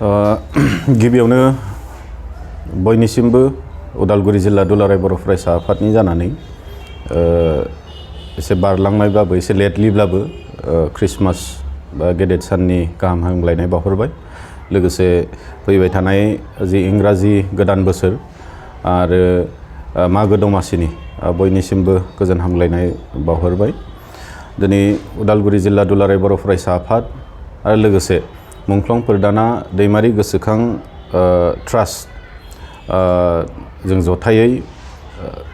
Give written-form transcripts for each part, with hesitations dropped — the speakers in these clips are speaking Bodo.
गिबियावनो बयनिसिमबो उदालगुरि जिल्ला दुलाराय बर' फरायसा आफादनि जानानै एसे बारलांनायब्लाबो एसे लेटलिब्लाबो क्रिसमास बा गेदेर साननि गाहाम हामलायनाय बावहरबाय। लोगोसे फैबाय थानाय जि इंराजि गोदान बोसोर आरो मागो दमासिनि बयनिसिमबो गोजोन हामलायनाय बावहरबाय। दिनै उदालगुरि जिल्ला दुलाराय बर' फरायसा आफाद आरो लोगोसे मुंख्लं फोरदाना दैमारि गोसोखां ट्रास्ट जों जथायै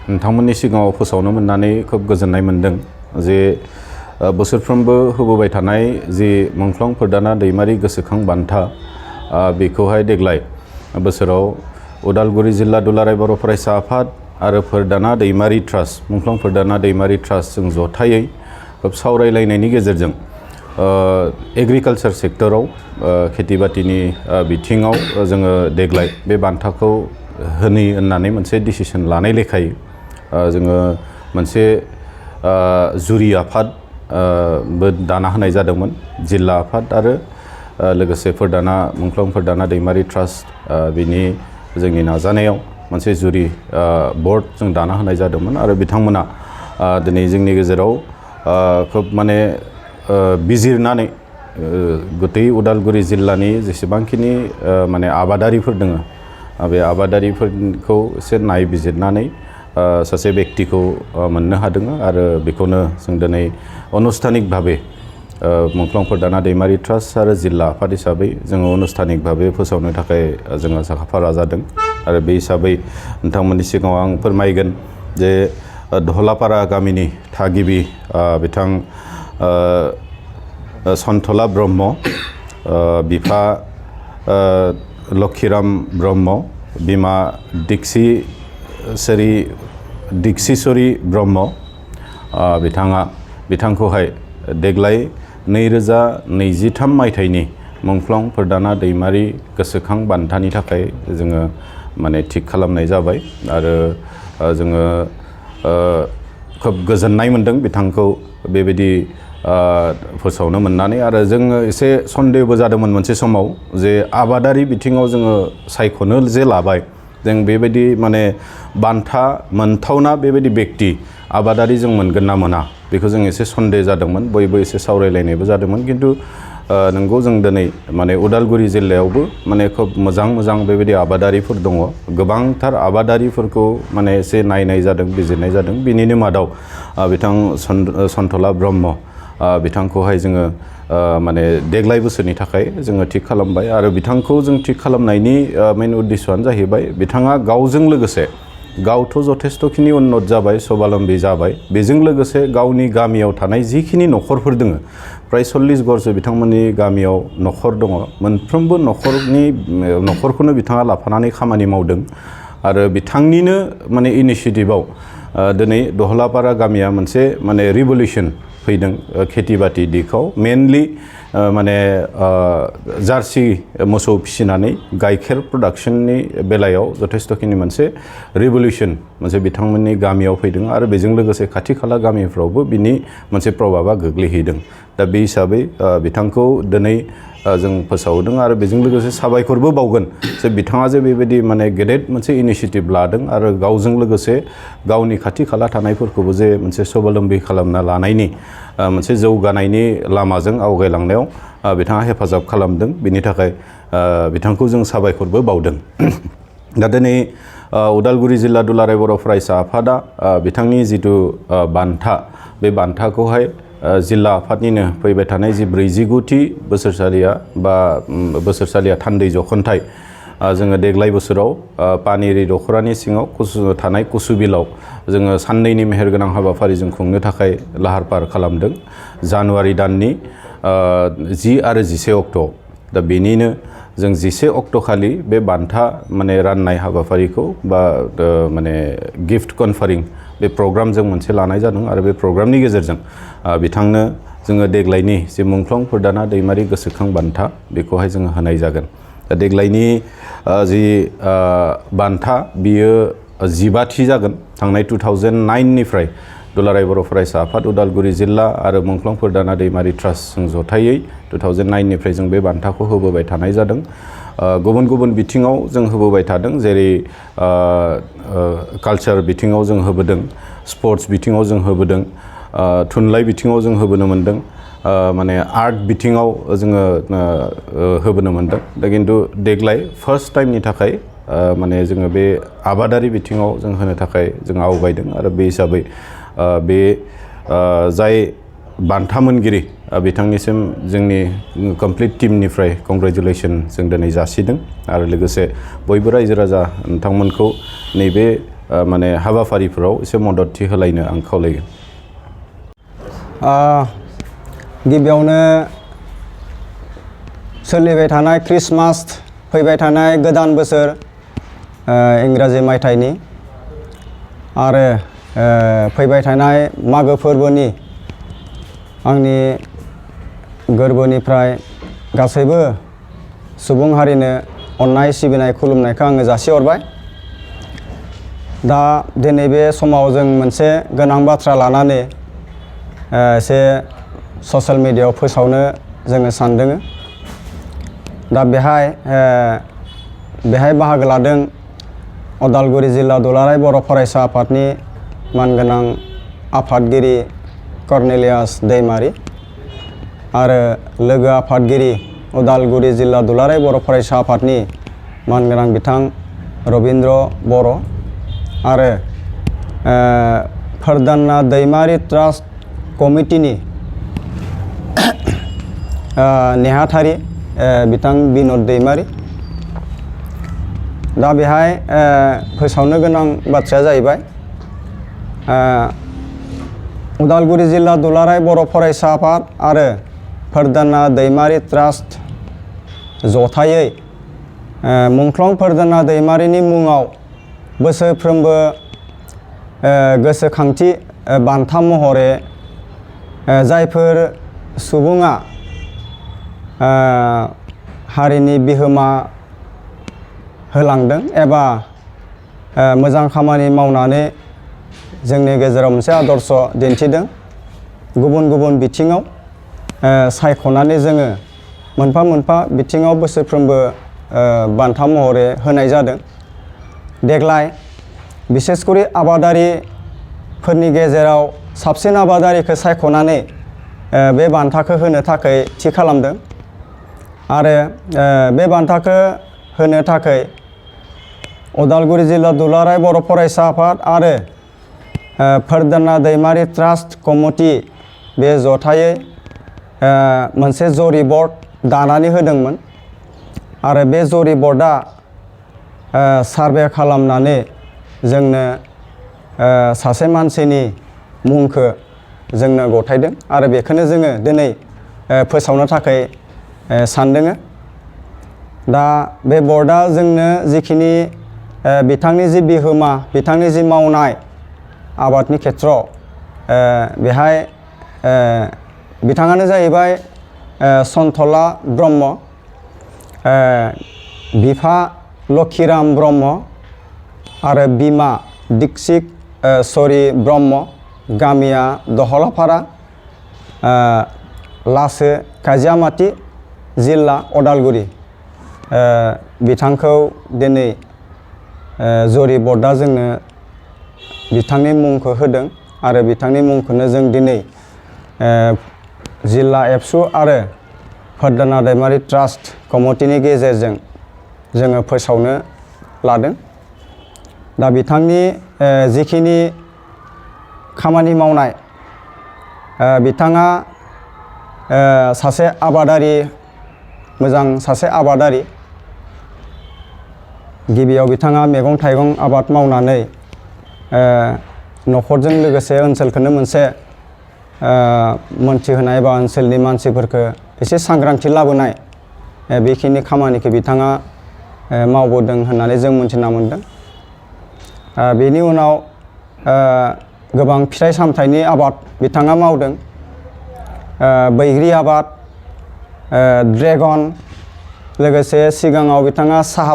नोंथांमोननि सिगाङाव फोसावनो मोननानै खोब गोजोननाय मोनदों जे बोसोरफ्रोमबो होबोबाय थानाय जि मुंख्लं फोरदाना दैमारि गोसोखां बान्था बेखौहाय देग्लाय बोसोराव उदालगुरि जिल्ला दुलाराय बर' फरायसा आफाद आरो फोरदाना दैमारि ट्रास्ट मुंख्लं फोरदाना दैमारि ट्रास्ट जों जथायै खोब सावरायलायनायनि गेजेरजों एग्रिकालचार सेक्टराव खेथि बाथिनि बिथिङाव जोङो देग्लाय बे बान्थाखौ होनि होननानै मोनसे डिसिसन लानाय लेखायै जोङो मोनसे जुरि आफाद बो दाना होनाय जादोंमोन। जिल्ला आफाद आरो लोगोसे फोरदाना मुंख्लं फोरदाना दैमारि ट्रास्ट बिनि जोंनि नाजानायाव मोनसे जुरि बर्ड जों दाना होनाय जादोंमोन आरो बिथांमोना दिनै जोंनि गेजेराव खोब माने बिजिरनानै गोथै उदालगुरि जिल्लानि जेसेबांखिनि माने आबादारिफोर दङ बे आबादारिफोरखौ एसे नायबिजिरनानै सासे व्यक्तिखौ मोननो हादों आरो बेखौनो जों दिनै अनुस्थानिक भाबे मुंख्लं फोरदाना दैमारि ट्रास्ट आरो जिल्ला आफाद हिसाबै जोङो अनुस्थानिक भाबे फोसावनो थाखाय जोङो साखाफारा जादों आरो बे हिसाबै नोंथांमोननि सिगाङाव आं फोरमायगोन जे धलापारा गामिनि थागिबि बिथां सन्थला ब्रह्म, बिफा लक्षिराम ब्रह्म, बिमा दिक्सिसरी ब्रह्म बिथांखौहाय देग्लाय 2023 मायथाइनि मुंख्लं फोरदाना दैमारि गोसोखां बान्थानि थाखाय जोङो माने थिग खालामनाय जाबाय आरो जोङो खोब गोजोननाय मोनदों बिथांखौ बेबायदि फोसावनो मोननानै आरो जोङो एसे सन्देहबो जादोंमोन मोनसे समाव जे आबादारि बिथिङाव जोङो सायख'नो जे लाबाय जों बेबायदि माने बान्था मोनथावना बेबायदि व्यक्ति आबादारि जों मोनगोन ना मोना बेखौ जों एसे सन्देह जादोंमोन। बयबो एसे सावरायलायनायबो जादोंमोन खिन्थु नंगौ जों दिनै माने उदालगुरि जिल्लायावबो माने खोब मोजां बेबायदि आबादारिफोर दङ। गोबांथार आबादारिफोरखौ माने एसे नायनाय जादों बिजिरनाय जादों। बिनिनो मादाव बिथां सन्थला ब्रह्म बिथांखौहाय जोङो माने देग्लाय बोसोरनि थाखाय जोङो थिग खालामबाय आरो बिथांखौ जों थिग खालामनायनि मेन उद्देश्यआनो जाहैबाय बिथाङा गावजों लोगोसे गावथ' जथेस्थ'खिनि उन्नत जाबाय स्वाबलम्बी जाबाय बेजों लोगोसे गावनि गामियाव थानाय जिखिनि न'खरफोर दङ प्राय 40 घरसो बिथांमोननि गामियाव न'खर दङ। मोनफ्रोमबो न'खरखौनो बिथाङा लाफानानै खामानि मावदों आरो बिथांनिनो माने इनिसियेटिभआव दिनै दहलापारा गामिया मोनसे माने रिभलिउसन फैदों खेथि बाथि दिखाव मेनलि माने जार्सि मोसौ फिसिनानै गाइखेर प्रडाक्शननि बेलायाव जथेस्थ'खिनि मोनसे रिभलिउसन मोनसे बिथांमोननि गामियाव फैदों आरो बेजों लोगोसे खाथि खाला गामिफ्रावबो बिनि मोनसे प्रभाबा गोग्लैहैदों। दा बे हिसाबै बिथांखौ दिनै जों फोसावदों आरो बेजों लोगोसे साबायखरबो बावगोन जे बिथाङा जे बेबायदि माने गेदेर मोनसे इनिसियेटिभ लादों आरो गावजों लोगोसे गावनि खाथि खाला थानायफोरखौबो जे मोनसे स्वाबलम्बी खालामना लानायनि मोनसे जौगानायनि लामाजों आवगायलांनायाव बिथाङा हेफाजाब खालामदों। बिनि थाखाय बिथांखौ जों साबायखरबो बावदों। दा दिनै उदालगुरि जिल्ला दुलाराय बर' फरायसा आफादा बिथांनि जिथु बान्था बे बान्थाखौहाय जिल्ला आफादनिनो फैबाय थानाय जि 49थि बोसोरसालिया थान्दै जख'न्थाइ जोङो देग्लाय बोसोराव पानेरि दख'रानि सिङाव थानाय कुसुबिलाव जोङो साननैनि मेहेरगोनां हाबाफारिजों खुंनो थाखाय लाहार फाहार खालामदों जानुवारि दाननि 10 आरो 11 अक्ट'। दा बेनिनो जों 11 अक्ट' खालि बे बान्था माने राननाय हाबाफारिखौ बा माने गिफ्ट कनफारिं बे प्रग्राम जों मोनसे लानाय जादों आरो बे प्रग्रामनि गेजेरजों बिथांनो जोङो देग्लायनि जे मुंख्लं फोरदाना दैमारि गोसोखां बान्था बेखौहाय जोङो होनाय जागोन। दा देग्लायनि जि बान्था बियो 15थि जागोन। थांनाय 2009निफ्राय दुलाराय बर' फरायसा आफाद उदालगुरि जिल्ला आरो मुंख्लं फोरदाना दैमारि ट्रास्ट जों जथायै 2009निफ्राय जों बे बान्थाखौ होबोबाय थानाय जादों गुबुन गुबुन बिथिङाव जों होबोबाय थादों जेरै कालचार बिथिङाव जों होबोदों स्पर्ट्स बिथिङाव जों होबोदों थुनलाइ बिथिङाव जों होबोनो मोन्दों माने आर्ट बिथिङाव जोङो होबोनो मोन्दों दा खिन्थु देग्लाय फार्स्ट टाइमनि थाखाय माने जोङो बे आबादारि बिथिङाव जों होनो थाखाय जों आवगायदों आरो बे हिसाबै बे जाय बान्था मोनगिरि बिथांनिसिम जोंनि कमप्लिट टीमनिफ्राय कंग्रेचुलेसन जों दिनै जासिदों आरो लोगोसे बयबो रायजो राजा नोंथांमोनखौ नैबे माने हाबाफारिफोराव एसे मददथि होलायनो आं खावलायो। गिबियावनो सोलिबाय थानाय क्रिसमास फैबाय थानाय गोदान बोसोर इंराजि मायथाइनि आरो फैबाय थानाय मागो फोरबोनि आंनि गोरबोनिफ्राय गासैबो सुबुं हारिनो अननाय सिबिनाय खुलुमनायखौ आङो जासिहरबाय। दा दिनै बे समाव जों मोनसे गोनां बाथ्रा लानानै एसे ससियेल मिडियायाव फोसावनो जोङो सानदों। दा बेहाय बाहागो लादों उदालगुरि जिल्ला दुलाराय बर' फरायसा आफादनि मानगोनां आफादगिरि कर्नेलियास दैमारि आरो लोगो आफादगिरि उदालगुरि जिल्ला दुलाराय बर' फरायसा आफादनि मानगोनां बिथां रबिन्द्र बर' आरो फरदाना दैमारि ट्रास्ट कमिटिनि नेहाथारि बिथां बिनोद दैमारि। दा बेहाय फोसावनो गोनां बाथ्राया जाहैबाय उदालगुरि जिल्ला दुलाराय बर' फरायसा आफाद आरो फरदाना दैमारि ट्रास्ट जथायै मुंख्लं फरदाना दैमारिनि मुङाव बोसोरफ्रोमबो गोसोखांथि बान्था महरै जायफोर सुबुङा हारिनि बिहोमा होलांदों एबा मोजां खामानि मावनानै जोंनि गेजेराव मोनसे आदर्श दिन्थिदों गुबुन गुबुन बिथिङाव सायख'नानै जोङो मोनफा मोनफा बिथिङाव बोसोरफ्रोमबो बान्था महरै होनाय जादों। देग्लाय बिसेसकरि आबादारिफोरनि गेजेराव साबसिन आबादारिखौ सायख'नानै बे बान्थाखौ होनो थाखाय थि खालामदों आरो बे बान्थाखौ होनो थाखाय उदालगुरि जिल्ला दुलाराय बर' फरायसा आफाद आरो फरदाना दैमारि ट्रास्ट कमिटि बे जथायै मोनसे जरि बर्ड दानानै होदोंमोन आरो बे जरि बर्डआ सार्भे खालामनानै जोंनो सासे मानसिनि मुंखौ जोंनो गथायदों आरो बेखौनो जोङो दिनै फोसावनो थाखाय सानदों। दा बे बर्डआ जोंनो जिखिनि बिथांनि जि बिहोमा बिथांनि जि मावनाय आबादनि खेथ्रआव बेहाय बिथाङानो जाहैबाय सन्थला ब्रह्म, बिफा लक्षिराम ब्रह्म आरो बिमा दिक्षित सरि ब्रह्म, गामिया दहलाफारा, लासो काजियामाति, जिल्ला उदालगुरि। बिथांखौ दिनै जरि बर्डआ जोंनो बिथांनि मुंखौ होदों आरो बिथांनि मुंखौनो जों दिनै जिल्ला एबसु आरो फरदाना दैमारि ट्रास्ट कमिटिनि गेजेरजों जोङो फोसावनो लादों। दा बिथांनि जिखिनि खामानि मावनाय बिथाङा सासे आबादारि मोजां सासे आबादारि। गिबियाव बिथाङा मैगं थाइगं आबाद मावनानै न'खरजों लोगोसे ओनसोलखौनो मोनसे मोनथिहोनाय बा ओनसोलनि मानसिफोरखौ एसे सांग्रांथि लाबोनाय बेखिनि खामानिखौ बिथाङा मावबोदों होननानै जों मोनथिना मोनदों। बेनि उनाव गोबां फिथाइ सामथाइनि आबाद बिथाङा मावदों। बैग्रि आबाद, ड्रेगन, लोगोसे सिगाङाव बिथाङा साहा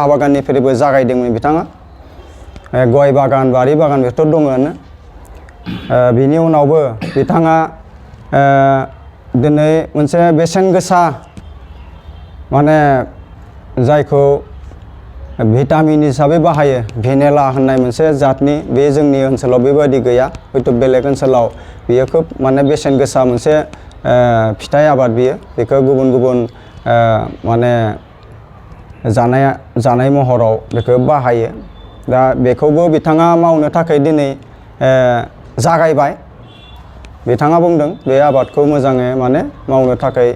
बागाननिफ्रायबो जागायदोंमोन बिथाङा। गय बागान, बारि बागान बेथ' दङआनो। बिनि उनावबो बिथाङा दिनै मोनसे बेसेन गोसा माने जायखौ भिटामिन हिसाबै बाहायो भेनिला होननाय मोनसे जातनि बे जोंनि ओनसोलाव बेबायदि गैया हयथ' बेलेग ओनसोलाव बियो खोब माने बेसेन गोसा मोनसे फिथाइ आबाद बियो बेखौ गुबुन गुबुन माने जानाय महराव बेखौ बाहायो दा बेखौबो बिथाङा मावनो थाखाय दिनै जागायबाय बिथाङा बुंदों बे आबादखौ मोजाङै माने मावनो थाखाय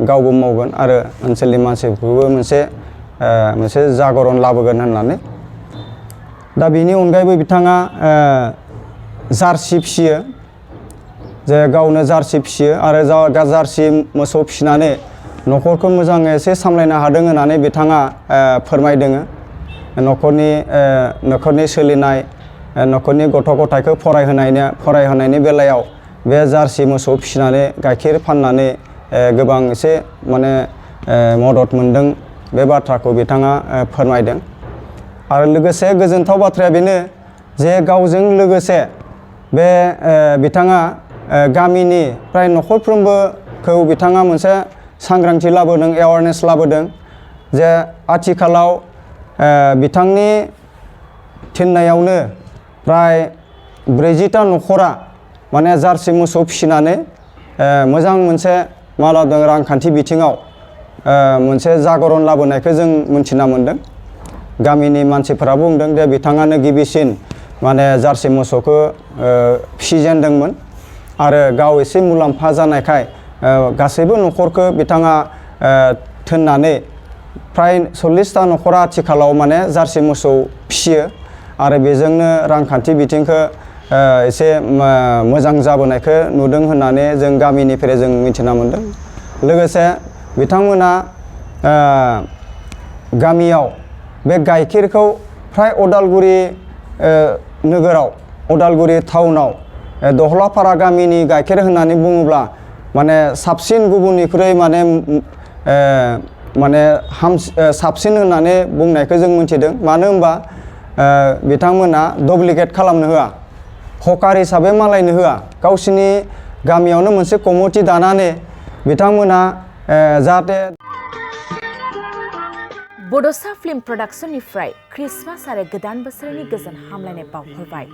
गावबो मावगोन आरो ओनसोलनि मानसिफोरखौबो मोनसे जागरण लाबोगोन होननानै दा बेनि अनगायैबो बिथाङा जार्सि फिसियो जे गावनो जार्सि फिसियो आरो जार्सि मोसौ फिसिनानै न'खरखौ मोजाङै एसे सामलायनो हादों होननानै बिथाङा फोरमायदों न'खरनि सोलिनाय न'खरनि गथ' गथायखौ फरायहोनायनि बेलायाव बे जार्सि मोसौ फिसिनानै गाइखेर फाननानै गोबां एसे माने मदद मोनदों बे बाथ्राखौ बिथाङा फोरमायदों आरो लोगोसे गोजोनथाव बाथ्राया बेनो जे गावजों लोगोसे बे बिथाङा गामिनि फ्राय न'खरफ्रोमबोखौ बिथाङा मोनसे सांग्रांथि लाबोदों एवारनेस लाबोदों जे आथिखालाव बिथांनि थिननायावनो फ्राय 40टा न'खरा माने जार्सि मोसौ फिसिनानै मोजां मोनसे मा लादों रांखान्थि बिथिङाव मोनसे जागरण लाबोनायखौ जों मिन्थिना मोन्दों गामिनि मानसिफोरा बुंदों जे बिथाङानो गिबिसिन माने जार्सि मोसौखौ फिसिजेनदोंमोन आरो गाव एसे मुलाम्फा जानायखाय गासैबो न'खरखौ बिथाङा थिननानै फ्राय 40टा न'खरा आथिखालाव माने जार्सि मोसौ फिसियो आरो बेजोंनो रांखान्थि बिथिंखौ एसे मोजां जाबोनायखौ नुदों होननानै जों गामिनिफ्राय जों मिथिना मोन्दों लोगोसे बिथांमोना गामियाव बे गाइखेरखौ फ्राय उदालगुरि नोगोराव उदालगुरि टाउनाव दहलापारा गामिनि गाइखेर होननानै बुङोब्ला माने साबसिन गुबुननिख्रुइ माने साबसिन होननानै बुंनायखौ जों मिथिदों मानो होनबा बिथांमोना डुप्लिकेट खालामनो होआ हकार हिसाबै मालायनो होआ गावसिनि गामियावनो मोनसे कमिटि दानानै बिथांमोना जाहाथे बड'सा फिल्म प्रडाक्शननिफ्राय क्रिसमास आरो गोदान बोसोरनि गोजोन हामलायनाय बावहरबाय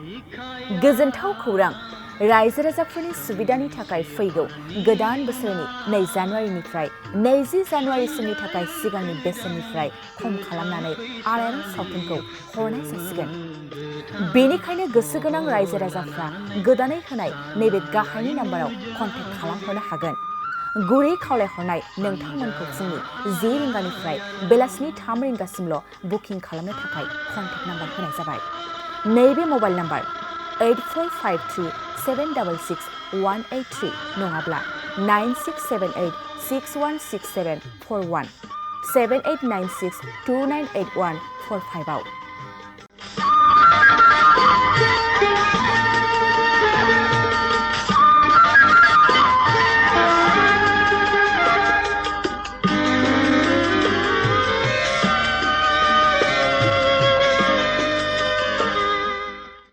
गोजोनथाव खौरां रायजो राजाफोरनि सुबिदानि थाखाय फैगौ गोदान बोसोरनि 2 जानुवारिनिफ्राय 20 जानुवारिसिमनि थाखाय सिगांनि बेसेननिफ्राय खम खालामनानै आलायारन सावथुनखौ हरनाय जासिगोन बेनिखायनो गोसो गोनां रायजो राजाफ्रा गोदानै होनाय नैबे गाहायनि नाम्बाराव कन्टेक्ट खालामहरनो हागोन गुरै खावलायहरनाय नोंथांमोनखौ फुंनि 10 रिंगानिफ्राय बेलासिनि 3 रिंगासिमल' बुकिं खालामनो थाखाय कन्टेक्ट नाम्बार होनाय जाबाय नैबे मबाइल नाम्बार 8453766183 नङाब्ला 9678616741 7896298145 आव